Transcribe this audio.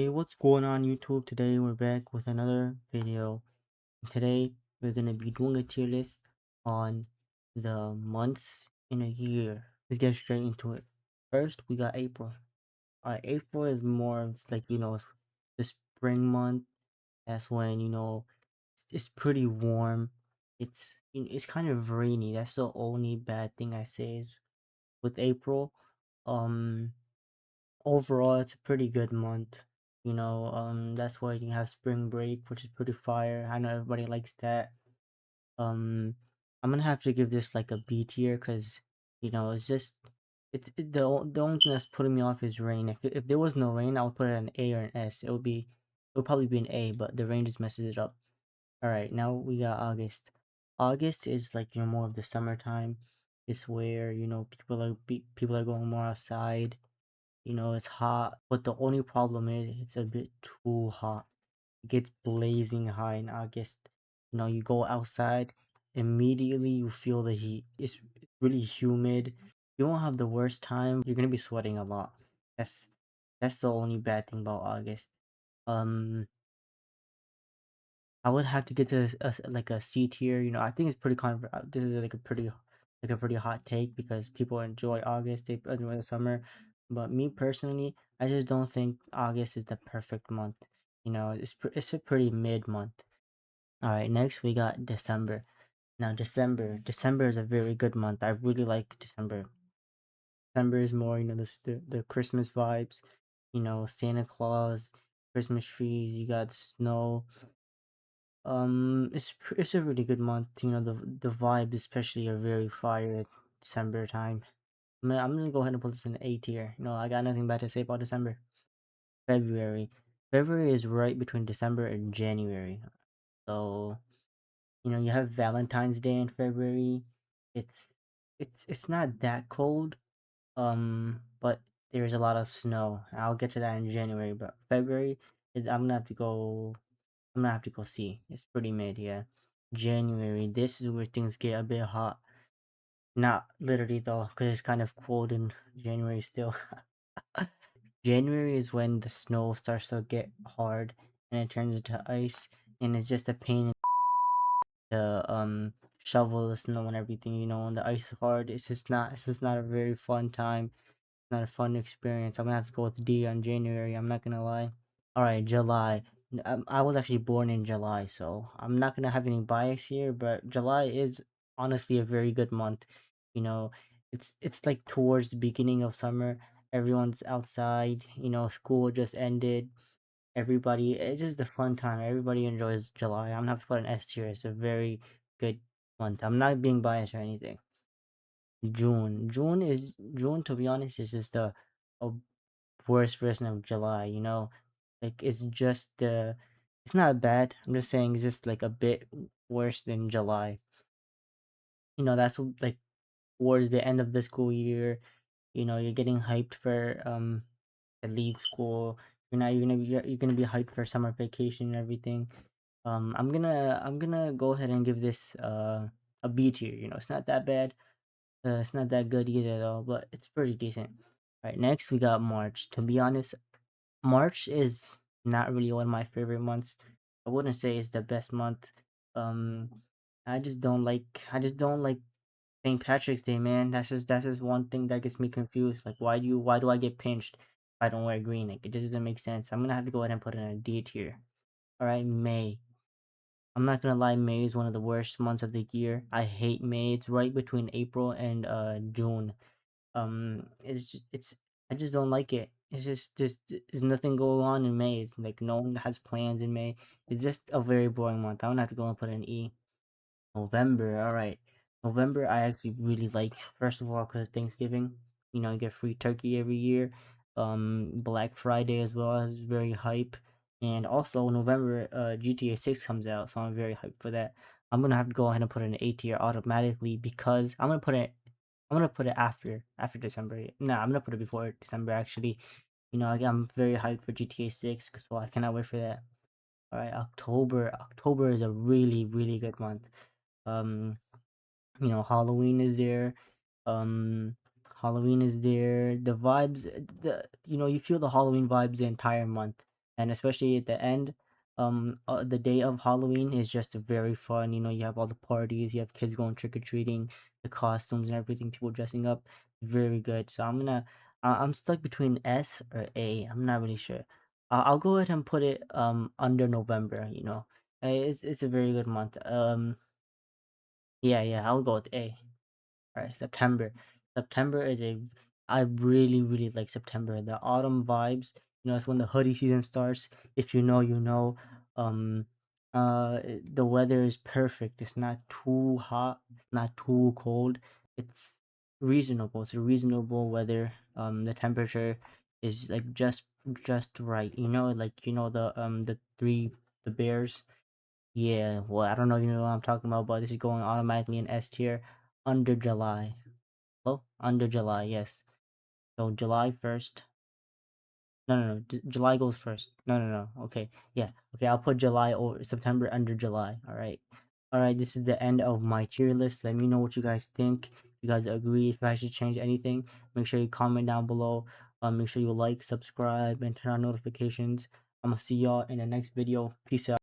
Hey, what's going on YouTube? Today we're back with another video. Today we're gonna be doing a tier list on the months in a year. Let's get straight into it. First, we got April. April is more of like the spring month. That's when it's pretty warm. It's kind of rainy. That's the only bad thing I say is with April. Um, Overall, it's a pretty good month. That's why you have spring break, which is pretty fire. I know everybody likes that. Um, I'm gonna have to give this like a B tier because it's just the only thing that's putting me off is rain. If there was no rain, I would put it an A or an S. It would probably be an A, but the rain just messes it up. All right, now we got August. August is like more of the summertime. It's where people are going more outside. It's hot, but the only problem is it's a bit too hot. It gets blazing high in August. You go outside, immediately you feel the heat. It's really humid. You won't have the worst time, but you're gonna be sweating a lot. That's the only bad thing about August. Um, I would have to get to like a C tier. I think it's pretty this is like a pretty hot take because people enjoy August, they enjoy the summer, but me personally, I just don't think August is the perfect month. It's a pretty mid month. All right, next we got December. Now December is a very good month. I really like December. December is more the Christmas vibes. Santa Claus, Christmas trees. You got snow. It's a really good month. The vibes especially are very fire at December time. I'm gonna go ahead and put this in A tier. I got nothing bad to say about December. February. February is right between December and January. So, you have Valentine's Day in February. It's it's not that cold. But there's a lot of snow. I'll get to that in January, but February I'm gonna have to go I'm gonna have to go see. It's pretty mid, yeah. January, this is where things get a bit hot. Not literally though, because it's kind of cold in January still. January is when the snow starts to get hard and it turns into ice, and it's just a pain to shovel the snow and everything. When the ice is hard, it's just not a very fun time. It's not a fun experience. I'm gonna have to go with D on January. I'm not gonna lie. All right, July. I was actually born in July, so I'm not gonna have any bias here. But July is honestly a very good month. You know, it's like towards the beginning of summer. Everyone's outside. School just ended. It's just a fun time. Everybody enjoys July. I'm gonna have to put an S tier. It's a very good month. I'm not being biased or anything. June. To be honest, is just a worst version of July. Like it's not bad. I'm just saying it's just like a bit worse than July. That's like towards the end of the school year. You're getting hyped for to leave school. You're gonna be hyped for summer vacation and everything. I'm gonna go ahead and give this a B tier. It's not that bad. It's not that good either though, but it's pretty decent. All right, next we got March. To be honest, March is not really one of my favorite months. I wouldn't say it's the best month. Um, I just don't like St. Patrick's Day, man. That's just one thing that gets me confused. Like, why do I get pinched if I don't wear green? Like, it just doesn't make sense. I'm gonna have to go ahead and put in a D tier. All right, May. I'm not gonna lie, May is one of the worst months of the year. I hate May. It's right between April and June. It's I just don't like it. It's just there's nothing going on in May. It's like no one has plans in May. It's just a very boring month. I'm gonna have to go and put an E. November, all right. November, I actually really like. First of all, because Thanksgiving, you get free turkey every year. Black Friday as well is very hype, and also November, GTA 6 comes out, so I'm very hyped for that. I'm gonna have to go ahead and put an A tier automatically because I'm gonna put it after December. No, I'm gonna put it before December actually. I'm very hyped for GTA 6, so I cannot wait for that. All right, October. October is a really really good month. Um, Halloween is there. Um, Halloween is there. The vibes, you feel the Halloween vibes the entire month, and especially at the end, the day of Halloween is just very fun. You know, you have all the parties, you have kids going trick or treating, the costumes and everything, people dressing up, very good. So I'm stuck between S or A. I'm not really sure. I'll go ahead and put it under November. You know, it's a very good month. Yeah, yeah, I'll go with A. Alright, September. September is a I really, really like September. The autumn vibes, you know, it's when the hoodie season starts. If you know, you know. Um the weather is perfect. It's not too hot, it's not too cold. It's reasonable. It's a reasonable weather. The temperature is like just right. You know, like you know the bears. Yeah, well, I don't know if you know what I'm talking about, but this is going automatically in S tier under July. Oh, under July, yes. So July 1st. No, no, no. July goes first. No, no, no. Okay. Yeah. Okay, I'll put July or September under July. All right. All right, this is the end of my tier list. Let me know what you guys think. If you guys agree, if I should change anything, make sure you comment down below. Make sure you like, subscribe, and turn on notifications. I'm gonna see y'all in the next video. Peace out.